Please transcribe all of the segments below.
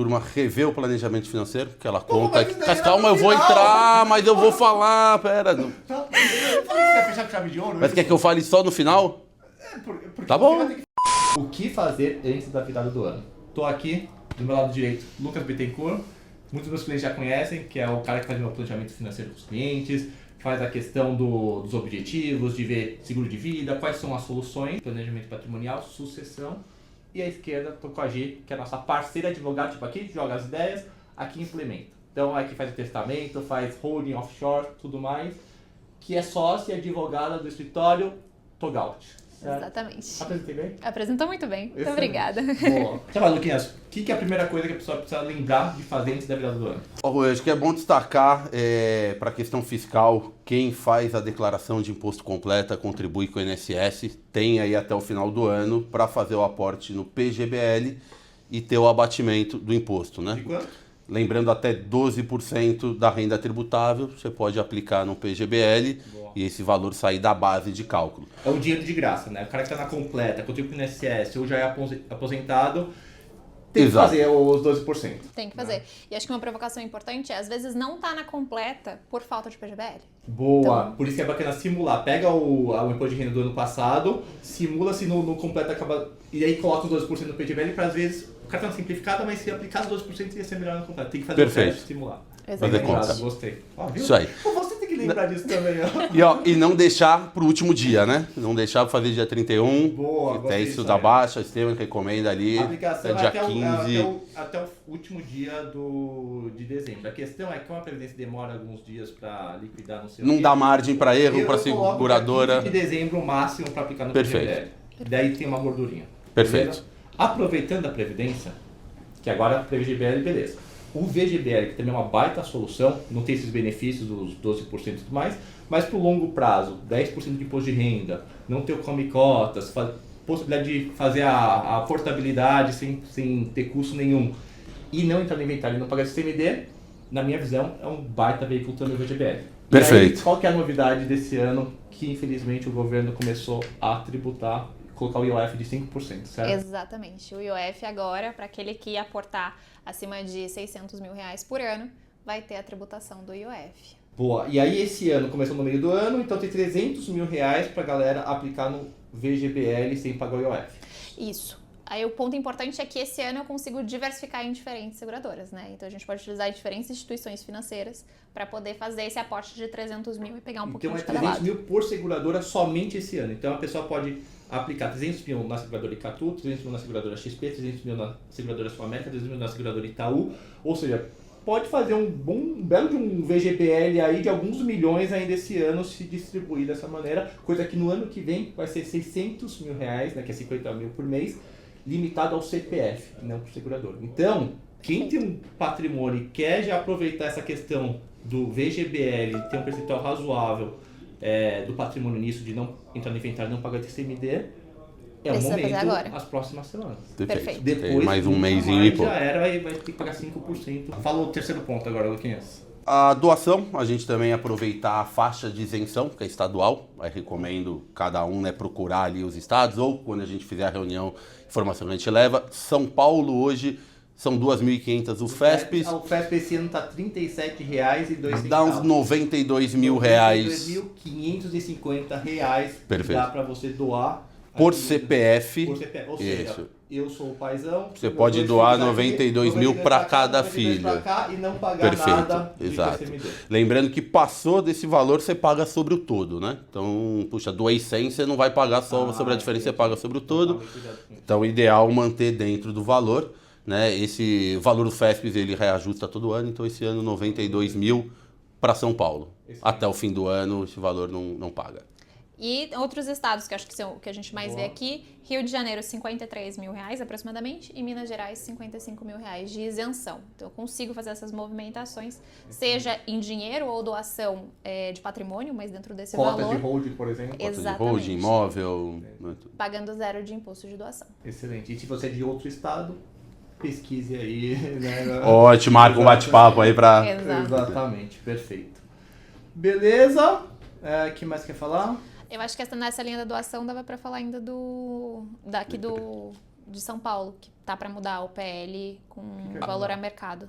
Turma rever o planejamento financeiro, que ela conta. Mas calma, eu vou entrar, mas eu vou falar. Pera. Eu falei que você ia fechar com chave de ouro. Mas quer que eu fale só no final? Porque Tá bom. O que fazer antes da virada do ano? Tô aqui, do meu lado direito, Lucas Bittencourt. Muitos dos meus clientes já conhecem, que é o cara que faz o meu planejamento financeiro com os clientes, faz a questão dos objetivos, de ver seguro de vida, quais são as soluções, planejamento patrimonial, sucessão. E à esquerda, tô com a G, que é a nossa parceira advogada, tipo aqui joga as ideias, aqui implementa. Então aqui faz o testamento, faz holding, offshore, tudo mais, que é sócia e advogada do escritório Togaut. Exatamente. Apresentei bem? Apresentou muito bem. Muito Excelente. obrigada. Boa. Então, Luquinhas, o que é a primeira coisa que a pessoa precisa lembrar de fazer antes da virada do ano? Eu acho que é bom destacar, para a questão fiscal, quem faz a declaração de imposto completa contribui com o INSS, tem aí até o final do ano para fazer o aporte no PGBL e ter o abatimento do imposto, né? De quanto? Lembrando, até 12% da renda tributável você pode aplicar no PGBL. Boa. E esse valor sair da base de cálculo. É o dinheiro de graça, né? O cara que está na completa, contribui com o INSS ou já é aposentado, tem Exato. que fazer os 12%. Tem que fazer. E acho que uma provocação importante é, às vezes, não tá na completa por falta de PGBL. Boa! Então- Por isso que é bacana simular. Pega o imposto de renda do ano passado, simula se no completo acaba... E aí coloca os 12% no PGBL para, às vezes, o cartão simplificado, mas se aplicar os 12% ia ser melhor no completo. Tem que fazer Perfeito. o teste simular. Fazer Exatamente. conta. Gostei. Ó, viu? Isso aí. Pô, você tem que lembrar disso também, ó. E não deixar pro último dia, né? Não deixar pra fazer dia 31. Boa, que gostei até disso isso da aí. baixa, o sistema recomenda ali. A aplicação Dia até 15. até o último dia de dezembro. A questão é que como a Previdência demora alguns dias para liquidar, não sei o Não quê, dá margem para erro, eu para coloco seguradora. dia 15 de dezembro o máximo para aplicar no Perfeito. PGBL. Daí tem uma gordurinha. Perfeito. Beleza? Aproveitando a Previdência, que agora PGBL, beleza. O VGBL, que também é uma baita solução, não tem esses benefícios dos 12% e tudo mais, mas para o longo prazo, 10% de imposto de renda, não ter o come cotas, possibilidade de fazer a portabilidade sem ter custo nenhum e não entrar no inventário e não pagar CMD, na minha visão, é um baita veículo também o VGBL. Perfeito. E aí, qual que é a novidade desse ano que infelizmente o governo começou a tributar, colocar o IOF de 5%, certo? Exatamente. O IOF agora, para aquele que aportar acima de R$600 mil por ano, vai ter a tributação do IOF. Boa. E aí esse ano começou no meio do ano, então tem R$300 mil pra galera aplicar no VGBL sem pagar o IOF. Isso. Aí o ponto importante é que esse ano eu consigo diversificar em diferentes seguradoras, né? Então a gente pode utilizar diferentes instituições financeiras para poder fazer esse aporte de 300 mil e pegar um pouquinho Então é de cada 300 lado. mil por seguradora somente esse ano. Então a pessoa pode aplicar 300 mil na seguradora Icatu, 300 mil na seguradora XP, 300 mil na seguradora Sul América, 300 mil na seguradora Itaú. Ou seja, pode fazer um belo de um VGBL aí de alguns milhões ainda esse ano se distribuir dessa maneira. Coisa que no ano que vem vai ser R$600 mil, né, que é 50 mil por mês, limitado ao CPF, não por segurador. Então, quem tem um patrimônio e quer já aproveitar essa questão do VGBL, ter um percentual razoável do patrimônio nisso, de não entrar no inventário e não pagar TCMD, é o Precisa fazer momento, agora. as próximas semanas. Perfeito. Depois, Tem mais um nunca mêsinho mais e pouco. já era, vai ter que pagar 5%. Fala o terceiro ponto agora, Luquinhas. A doação, a gente também aproveitar a faixa de isenção, que é estadual. Aí recomendo cada um, né, procurar ali os estados, ou quando a gente fizer a reunião, informação que a gente leva. São Paulo hoje são 2.500 o FESP. O FESP esse ano está R$ 37,02. Dá uns 92 mil reais R$92.550 Perfeito. dá para você doar. por aqui, CPF. Por CPF. Ou seja, Isso. eu sou o paizão. Você meus pode dois doar filhos aqui, 92 mil 92 para cá, cada 92 filho. pra cá e não pagar Perfeito, nada de exato. ICMD. Lembrando que passou desse valor, você paga sobre o todo, né? Então, puxa, doei 100, você não vai pagar só sobre a diferença, você paga sobre o todo. Tome cuidado com isso. Então, o ideal é manter dentro do valor, né? Esse valor do FESP, ele reajusta todo ano, então esse ano 92 mil para São Paulo. Até o fim do ano, esse valor não paga. E outros estados que acho que são o que a gente mais Boa. vê aqui, Rio de Janeiro, R$53 mil aproximadamente, e Minas Gerais, R$55 mil de isenção. Então eu consigo fazer essas movimentações, seja em dinheiro ou doação de patrimônio, mas dentro desse Cota valor, de holding, por exemplo. Cota de Exatamente. holding, imóvel. Né? pagando zero de imposto de doação. Excelente. E se você é de outro estado, pesquise aí. Né? Ótimo, marca um bate-papo aí para... Exato. Exatamente, perfeito. Beleza? O que mais quer falar? Eu acho que nessa linha da doação dava para falar ainda do de São Paulo, que tá para mudar o PL com valor a mercado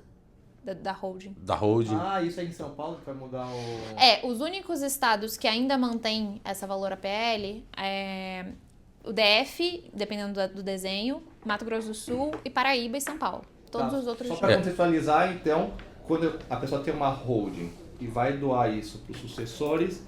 da holding. Da holding. Ah, isso aí em São Paulo que vai mudar o... Os únicos estados que ainda mantêm essa valor a PL é o DF, dependendo do desenho, Mato Grosso do Sul e Paraíba e São Paulo. Todos os outros... Só para contextualizar, então, quando a pessoa tem uma holding e vai doar isso para os sucessores,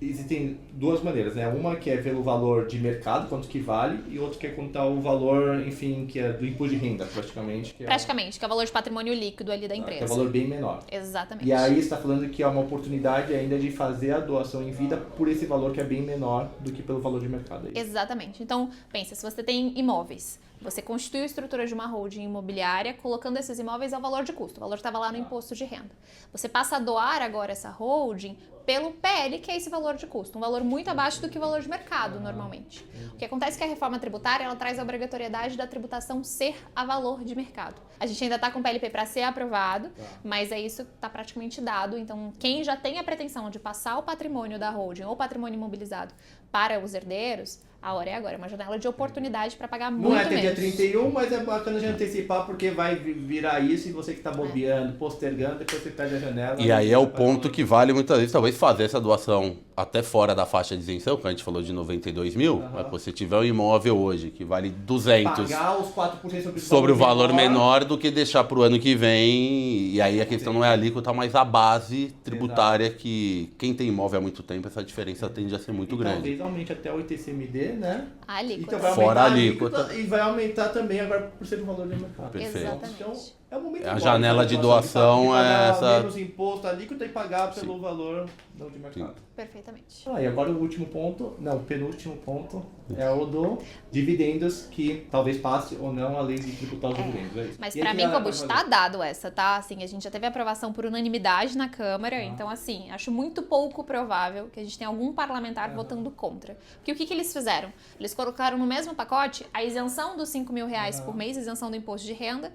existem duas maneiras, né? Uma que é pelo valor de mercado, quanto que vale, e outra que é contar o valor, enfim, que é do imposto de renda, praticamente. Que é que é o valor de patrimônio líquido ali da empresa. Que é um valor bem menor. Exatamente. E aí você está falando que é uma oportunidade ainda de fazer a doação em vida por esse valor que é bem menor do que pelo valor de mercado. Aí. Exatamente. Então, pensa, se você tem imóveis, você constitui a estrutura de uma holding imobiliária colocando esses imóveis ao valor de custo. O valor estava lá no imposto de renda. Você passa a doar agora essa holding pelo PL, que é esse valor de custo. Um valor muito abaixo do que o valor de mercado, normalmente. O que acontece é que a reforma tributária, ela traz a obrigatoriedade da tributação ser a valor de mercado. A gente ainda está com o PLP para ser aprovado, mas isso está praticamente dado. Então, quem já tem a pretensão de passar o patrimônio da holding ou patrimônio imobilizado para os herdeiros, a hora é agora, é uma janela de oportunidade para pagar muito menos. Não é até dia 31, mas é bacana de antecipar porque vai virar isso e você que está bobeando, postergando, depois você perde a janela. E aí é o ponto que vale muitas vezes, talvez fazer essa doação até fora da faixa de isenção, que a gente falou de 92 mil, mas se você tiver um imóvel hoje que vale 200 pagar os 4% sobre o valor menor do que deixar para o ano que vem, e aí a questão não é a alíquota, mas a base tributária que quem tem imóvel há muito tempo, essa diferença tende a ser muito grande. Talvez aumente até o ITCMD, né? A alíquota. Então vai Fora aumentar a alíquota. E vai aumentar também agora por ser do valor do mercado. Perfeito. Exatamente. Então, é o momento A bom, janela né? de doação de pagar é essa- menos imposto, a alíquota e pagar pelo valor não de mercado. Perfeitamente. E agora o último ponto, não, o penúltimo ponto é o do dividendos, que talvez passe ou não a lei de tributar os dividendos. É isso. Mas E pra aí, mim, vai como fazer? está dado essa, tá? Assim, a gente já teve aprovação por unanimidade na Câmara, então assim, acho muito pouco provável que a gente tenha algum parlamentar votando contra. Porque o que eles fizeram? Eles colocaram no mesmo pacote a isenção dos R$5.000 por mês, isenção do imposto de renda,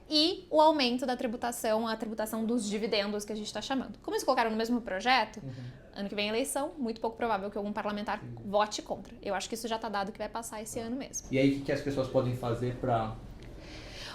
e o aumento da tributação, a tributação dos dividendos que a gente está chamando. Como eles colocaram no mesmo projeto, ano que vem é eleição, muito pouco provável que algum parlamentar vote contra. Eu acho que isso já está dado que vai passar esse ano mesmo. E aí o que as pessoas podem fazer para...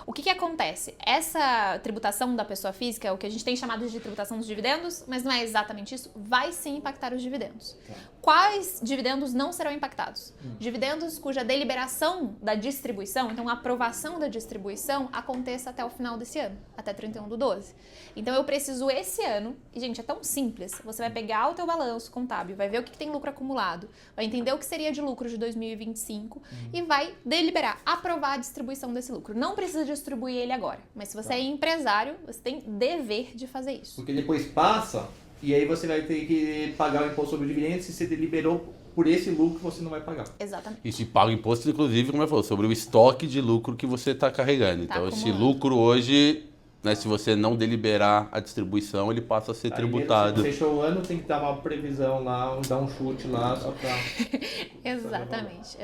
O que acontece? Essa tributação da pessoa física, é o que a gente tem chamado de tributação dos dividendos, mas não é exatamente isso, vai sim impactar os dividendos. Quais dividendos não serão impactados? Dividendos cuja deliberação da distribuição, então a aprovação da distribuição, aconteça até o final desse ano, até 31/12. Então eu preciso esse ano, e gente, é tão simples, você vai pegar o teu balanço contábil, vai ver o que tem lucro acumulado, vai entender o que seria de lucro de 2025 e vai deliberar, aprovar a distribuição desse lucro. Não precisa distribuir ele agora, mas se você é empresário, você tem dever de fazer isso. Porque depois passa e aí você vai ter que pagar o imposto sobre dividendos se você deliberou por esse lucro você não vai pagar. Exatamente. E se paga imposto, inclusive, como eu falou, sobre o estoque de lucro que você está carregando. Tá Então, esse acumulando. lucro hoje, né, se você não deliberar a distribuição, ele passa a ser tributado. Você fechou o ano, tem que dar uma previsão lá, dar um chute lá, só pra... Exatamente.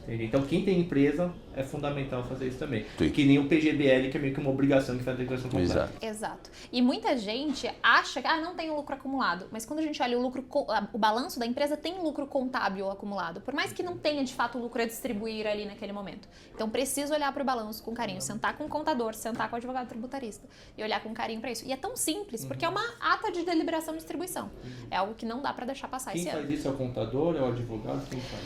Entendi. Então, quem tem empresa, é fundamental fazer isso também. Sim. Que nem o PGBL, que é meio que uma obrigação de fazer a declaração completa. Exato. Exato. E muita gente acha que não tem o lucro acumulado, mas quando a gente olha o balanço da empresa, tem lucro contábil acumulado, por mais que não tenha de fato lucro a distribuir ali naquele momento. Então precisa olhar para o balanço com carinho, sentar com o contador, sentar com o advogado tributarista e olhar com carinho para isso. E é tão simples, porque é uma ata de deliberação e distribuição. É algo que não dá para deixar passar Quem esse faz ano. isso é o contador, é o advogado, quem faz?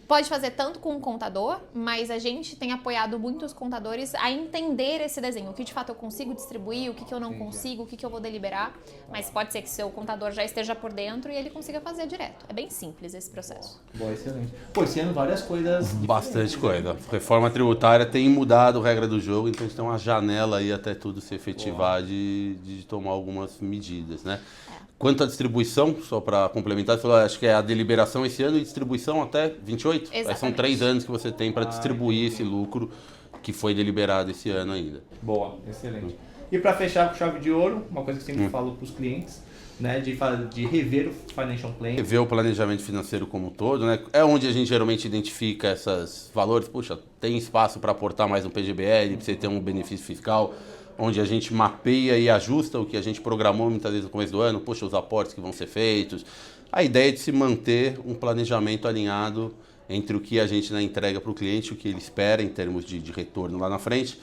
Pode fazer tanto com o contador, mas a gente tem apoiado muitos contadores a entender esse desenho. O que de fato eu consigo distribuir, o que eu não consigo, o que eu vou deliberar. Mas pode ser que seu contador já esteja por dentro e ele consiga fazer direto. É bem simples esse processo. Bom, excelente. Pô, esse ano várias coisas... Bastante diferentes, coisa. Reforma tributária tem mudado a regra do jogo, então a gente tem uma janela aí até tudo se efetivar de tomar algumas medidas, né? Quanto à distribuição, só para complementar, você falou, acho que é a deliberação esse ano e distribuição até 28? Aí são Exatamente. 3 anos que você tem para distribuir esse lucro que foi deliberado esse ano ainda. Boa, excelente. E para fechar com chave de ouro, uma coisa que eu sempre falo para os clientes, né, de rever o financial plan. Ver o planejamento financeiro como um todo, né? É onde a gente geralmente identifica esses valores. Puxa, tem espaço para aportar mais no PGBL, para você ter um benefício fiscal, onde a gente mapeia e ajusta o que a gente programou muitas vezes no começo do ano, puxa, os aportes que vão ser feitos. A ideia é de se manter um planejamento alinhado entre o que a gente, né, entrega para o cliente, o que ele espera em termos de retorno lá na frente.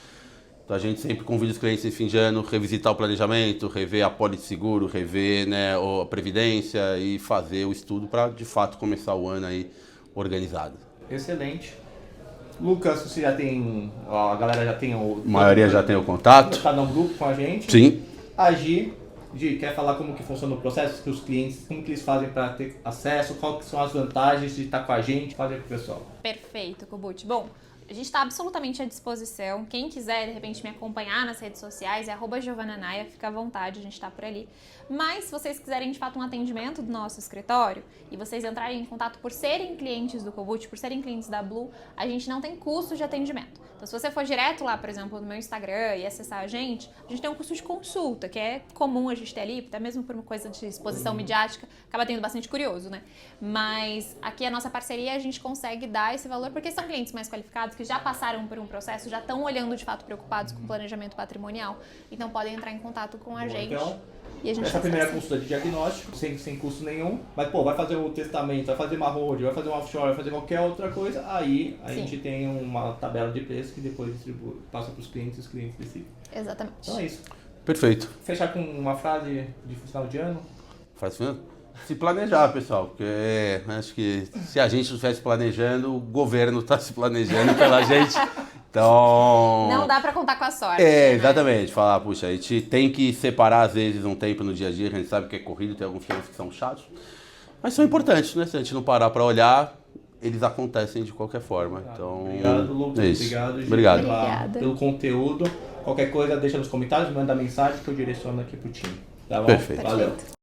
Então a gente sempre convida os clientes em fim de ano, revisitar o planejamento, rever a pólice de seguro, rever, né, a previdência e fazer o estudo para de fato começar o ano aí organizado. Excelente. Lucas, você já tem, a galera já tem o... A maioria já tem o contato. Está no grupo com a gente. Sim. A Gi, quer falar como que funciona o processo, que os clientes, como que eles fazem para ter acesso, quais são as vantagens de estar com a gente, fazer com o pessoal. Perfeito, Kubut. Bom, a gente está absolutamente à disposição. Quem quiser, de repente, me acompanhar nas redes sociais, é @giovananaia, fica à vontade, a gente está por ali. Mas, se vocês quiserem, de fato, um atendimento do nosso escritório e vocês entrarem em contato por serem clientes do Kubut, por serem clientes da Blue, a gente não tem custo de atendimento. Então, se você for direto lá, por exemplo, no meu Instagram e acessar a gente tem um custo de consulta, que é comum a gente ter ali, até mesmo por uma coisa de exposição midiática, acaba tendo bastante curioso, né? Mas aqui a nossa parceria, a gente consegue dar esse valor porque são clientes mais qualificados, que já passaram por um processo, já estão olhando de fato preocupados com o planejamento patrimonial, então podem entrar em contato com a gente. Então, e a gente essa primeira consulta de diagnóstico, sem custo nenhum, mas vai fazer o testamento, vai fazer uma road, vai fazer um offshore, vai fazer qualquer outra coisa, aí a gente tem uma tabela de preço que depois distribui, passa para os clientes e os clientes decidem. Exatamente. Então é isso. Perfeito. Fechar com uma frase de final de ano. Faz final? Se planejar, pessoal, porque acho que se a gente não estivesse planejando, o governo está se planejando pela gente. Então... Não dá para contar com a sorte. Exatamente. Falar, puxa, a gente tem que separar às vezes um tempo no dia a dia, que a gente sabe que é corrido, tem alguns temas que são chatos, mas são importantes, né? Se a gente não parar para olhar, eles acontecem de qualquer forma. Então, obrigado, Lucas. Obrigado, Gi. Obrigada. Pelo conteúdo. Qualquer coisa, deixa nos comentários, manda mensagem que eu direciono aqui pro time. Tá bom? Perfeito. Valeu. Perfeito.